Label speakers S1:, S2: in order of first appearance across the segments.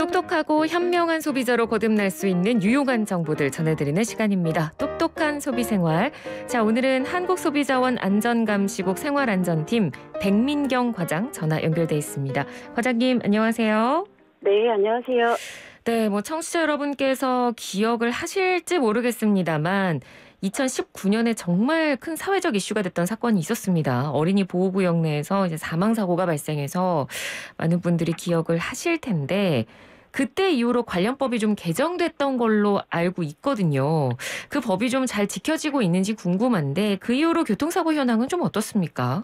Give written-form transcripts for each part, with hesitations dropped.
S1: 똑똑하고 현명한 소비자로 거듭날 수 있는 유용한 정보들 전해드리는 시간입니다. 똑똑한 소비생활. 자, 오늘은 한국소비자원 안전감시국 생활안전팀 백민경 과장 전화 연결돼 있습니다. 과장님 안녕하세요.
S2: 네, 안녕하세요.
S1: 네, 청취자 여러분께서 기억을 하실지 모르겠습니다만 2019년에 정말 큰 사회적 이슈가 됐던 사건이 있었습니다. 어린이 보호구역 내에서 이제 사망사고가 발생해서 많은 분들이 기억을 하실 텐데 그때 이후로 관련법이 좀 개정됐던 걸로 알고 있거든요. 그 법이 좀 잘 지켜지고 있는지 궁금한데 그 이후로 교통사고 현황은 좀 어떻습니까?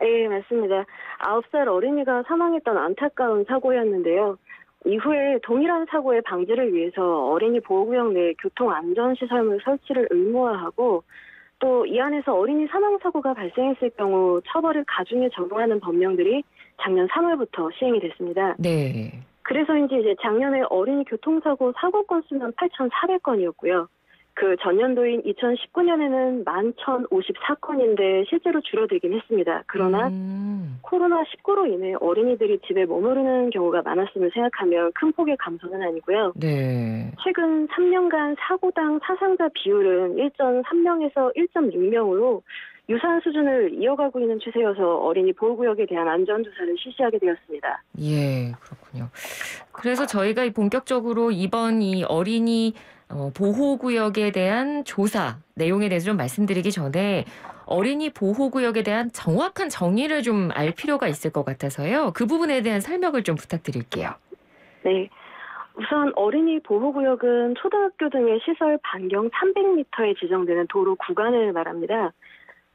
S2: 네, 맞습니다. 9살 어린이가 사망했던 안타까운 사고였는데요. 이후에 동일한 사고의 방지를 위해서 어린이 보호구역 내 교통안전시설물 설치를 의무화하고 또 이 안에서 어린이 사망사고가 발생했을 경우 처벌을 가중해 적용하는 법령들이 작년 3월부터 시행이 됐습니다.
S1: 네.
S2: 그래서인지 이제 작년에 어린이 교통사고 사고 건수는 8,400건이었고요. 그 전년도인 2019년에는 11,054건인데 실제로 줄어들긴 했습니다. 그러나 코로나19로 인해 어린이들이 집에 머무르는 경우가 많았음을 생각하면 큰 폭의 감소는 아니고요.
S1: 네.
S2: 최근 3년간 사고당 사상자 비율은 1.3명에서 1.6명으로 유사한 수준을 이어가고 있는 추세여서 어린이 보호구역에 대한 안전조사를 실시하게 되었습니다.
S1: 예, 그렇군요. 그래서 저희가 본격적으로 이번 이 어린이 보호구역에 대한 조사 내용에 대해서 좀 말씀드리기 전에 어린이 보호구역에 대한 정확한 정의를 좀 알 필요가 있을 것 같아서요. 그 부분에 대한 설명을 좀 부탁드릴게요.
S2: 네. 우선 어린이 보호구역은 초등학교 등의 시설 반경 300m에 지정되는 도로 구간을 말합니다.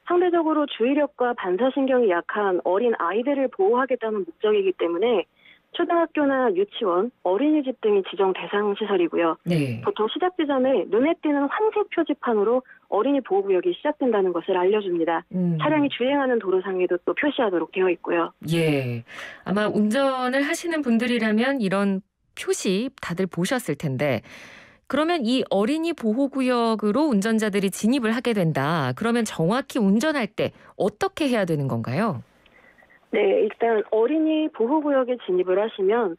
S2: 상대적으로 주의력과 반사신경이 약한 어린 아이들을 보호하겠다는 목적이기 때문에 초등학교나 유치원, 어린이집 등이 지정 대상 시설이고요.
S1: 네.
S2: 보통 시작 지점에 눈에 띄는 황색 표지판으로 어린이 보호구역이 시작된다는 것을 알려줍니다. 차량이 주행하는 도로상에도 또 표시하도록 되어 있고요.
S1: 예, 아마 운전을 하시는 분들이라면 이런 표시 다들 보셨을 텐데 그러면 이 어린이 보호구역으로 운전자들이 진입을 하게 된다. 그러면 정확히 운전할 때 어떻게 해야 되는 건가요?
S2: 네, 일단 어린이 보호구역에 진입을 하시면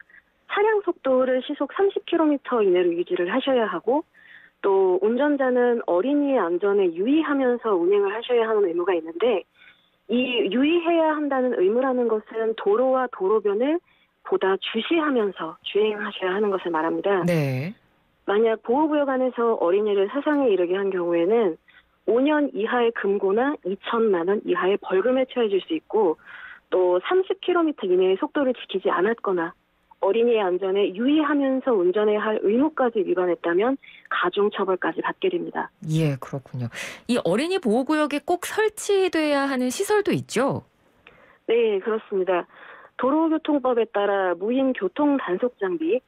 S2: 차량 속도를 시속 30km 이내로 유지를 하셔야 하고 또 운전자는 어린이의 안전에 유의하면서 운행을 하셔야 하는 의무가 있는데 이 유의해야 한다는 의무라는 것은 도로와 도로변을 보다 주시하면서 주행하셔야 하는 것을 말합니다.
S1: 네.
S2: 만약 보호구역 안에서 어린이를 사상에 이르게 한 경우에는 5년 이하의 금고나 2천만 원 이하의 벌금에 처해질 수 있고 또 30km 이내의 속도를 지키지 않았거나 어린이의 안전에 유의하면서 운전해야 할 의무까지 위반했다면 가중처벌까지 받게 됩니다.
S1: 예, 그렇군요. 이 어린이 보호구역에 꼭 설치돼야 하는 시설도 있죠?
S2: 네, 그렇습니다. 도로교통법에 따라 무인 교통 단속 장비,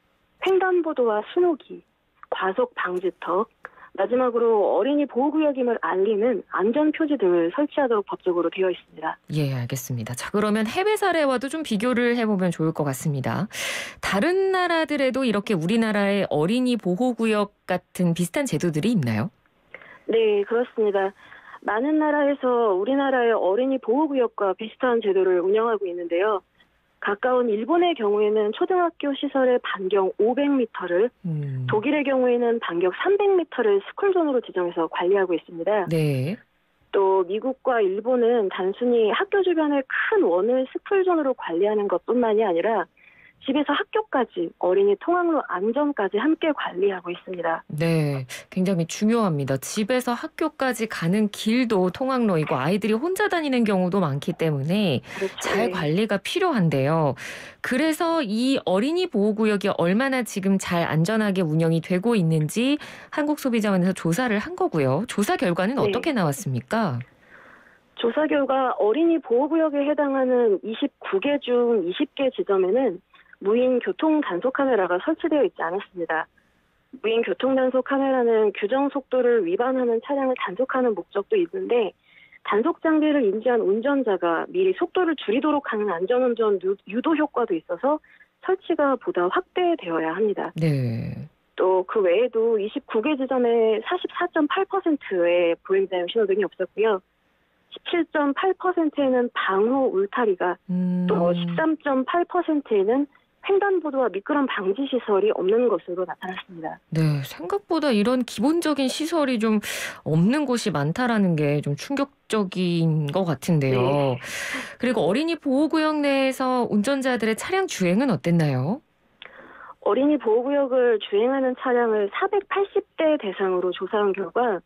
S2: 횡단보도와 신호기, 과속 방지턱, 마지막으로 어린이 보호구역임을 알리는 안전표지 등을 설치하도록 법적으로 되어 있습니다.
S1: 예, 알겠습니다. 자, 그러면 해외 사례와도 좀 비교를 해보면 좋을 것 같습니다. 다른 나라들에도 이렇게 우리나라의 어린이 보호구역 같은 비슷한 제도들이 있나요?
S2: 네, 그렇습니다. 많은 나라에서 우리나라의 어린이 보호구역과 비슷한 제도를 운영하고 있는데요. 가까운 일본의 경우에는 초등학교 시설의 반경 500m를, 독일의 경우에는 반경 300m를 스쿨존으로 지정해서 관리하고 있습니다.
S1: 네.
S2: 또 미국과 일본은 단순히 학교 주변의 큰 원을 스쿨존으로 관리하는 것뿐만이 아니라 집에서 학교까지 어린이 통학로 안전까지 함께 관리하고 있습니다.
S1: 네, 굉장히 중요합니다. 집에서 학교까지 가는 길도 통학로이고 아이들이 혼자 다니는 경우도 많기 때문에
S2: 그렇죠.
S1: 잘 관리가 필요한데요. 그래서 이 어린이 보호구역이 얼마나 지금 잘 안전하게 운영이 되고 있는지 한국소비자원에서 조사를 한 거고요. 조사 결과는
S2: 네.
S1: 어떻게 나왔습니까?
S2: 조사 결과 어린이 보호구역에 해당하는 29개 중 20개 지점에는 무인 교통 단속 카메라가 설치되어 있지 않았습니다. 무인 교통 단속 카메라는 규정 속도를 위반하는 차량을 단속하는 목적도 있는데 단속 장비를 인지한 운전자가 미리 속도를 줄이도록 하는 안전운전 유도 효과도 있어서 설치가 보다 확대되어야 합니다.
S1: 네.
S2: 또 그 외에도 29개 지점에 44.8%의 보행자용 신호등이 없었고요. 17.8%에는 방호 울타리가 또 13.8%에는 횡단보도와 미끄럼 방지 시설이 없는 것으로 나타났습니다.
S1: 네, 생각보다 이런 기본적인 시설이 좀 없는 곳이 많다라는 게 좀 충격적인 것 같은데요.
S2: 네.
S1: 그리고 어린이 보호구역 내에서 운전자들의 차량 주행은 어땠나요?
S2: 어린이 보호구역을 주행하는 차량을 480대 대상으로 조사한 결과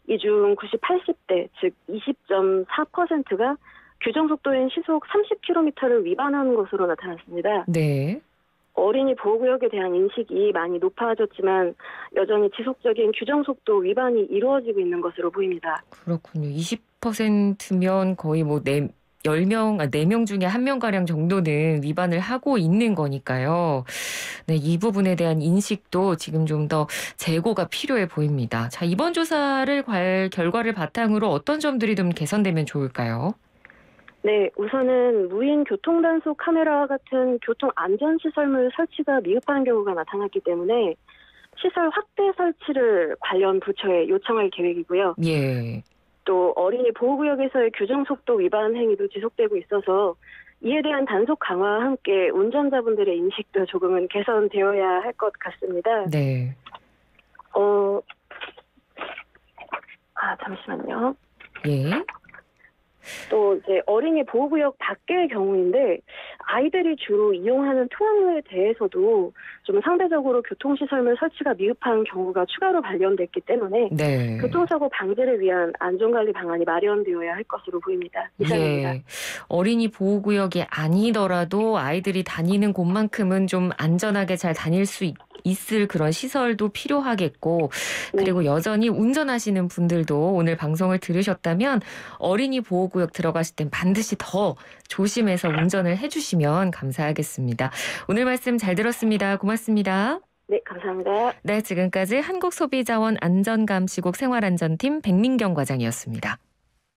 S2: 이 중 80대, 즉 20.4%가 규정속도인 시속 30km를 위반하는 것으로 나타났습니다.
S1: 네.
S2: 어린이 보호구역에 대한 인식이 많이 높아졌지만 여전히 지속적인 규정속도 위반이 이루어지고 있는 것으로 보입니다.
S1: 그렇군요. 20%면 거의 뭐 4명 중에 1명가량 정도는 위반을 하고 있는 거니까요. 네, 이 부분에 대한 인식도 지금 좀 더 재고가 필요해 보입니다. 자, 이번 조사를 결과를 바탕으로 어떤 점들이 좀 개선되면 좋을까요?
S2: 네, 우선은 무인 교통단속 카메라와 같은 교통 안전시설물 설치가 미흡한 경우가 나타났기 때문에 시설 확대 설치를 관련 부처에 요청할 계획이고요.
S1: 예.
S2: 또 어린이 보호구역에서의 규정속도 위반 행위도 지속되고 있어서 이에 대한 단속 강화와 함께 운전자분들의 인식도 조금은 개선되어야 할 것 같습니다.
S1: 네.
S2: 잠시만요.
S1: 예.
S2: 또 이제 어린이 보호구역 밖의 경우인데 아이들이 주로 이용하는 통학로에 대해서도 좀 상대적으로 교통시설물 설치가 미흡한 경우가 추가로 발견됐기 때문에
S1: 네.
S2: 교통사고 방지를 위한 안전관리 방안이 마련되어야 할 것으로 보입니다. 이상입니다.
S1: 예. 어린이 보호구역이 아니더라도 아이들이 다니는 곳만큼은 좀 안전하게 잘 다닐 수 있을 그런 시설도 필요하겠고, 그리고
S2: 네.
S1: 여전히 운전하시는 분들도 오늘 방송을 들으셨다면 어린이 보호구역 들어가실 땐 반드시 더 조심해서 운전을 해주시면 감사하겠습니다. 오늘 말씀 잘 들었습니다. 고맙습니다.
S2: 네, 감사합니다.
S1: 네, 지금까지 한국소비자원 안전감시국 생활안전팀 백민경 과장이었습니다.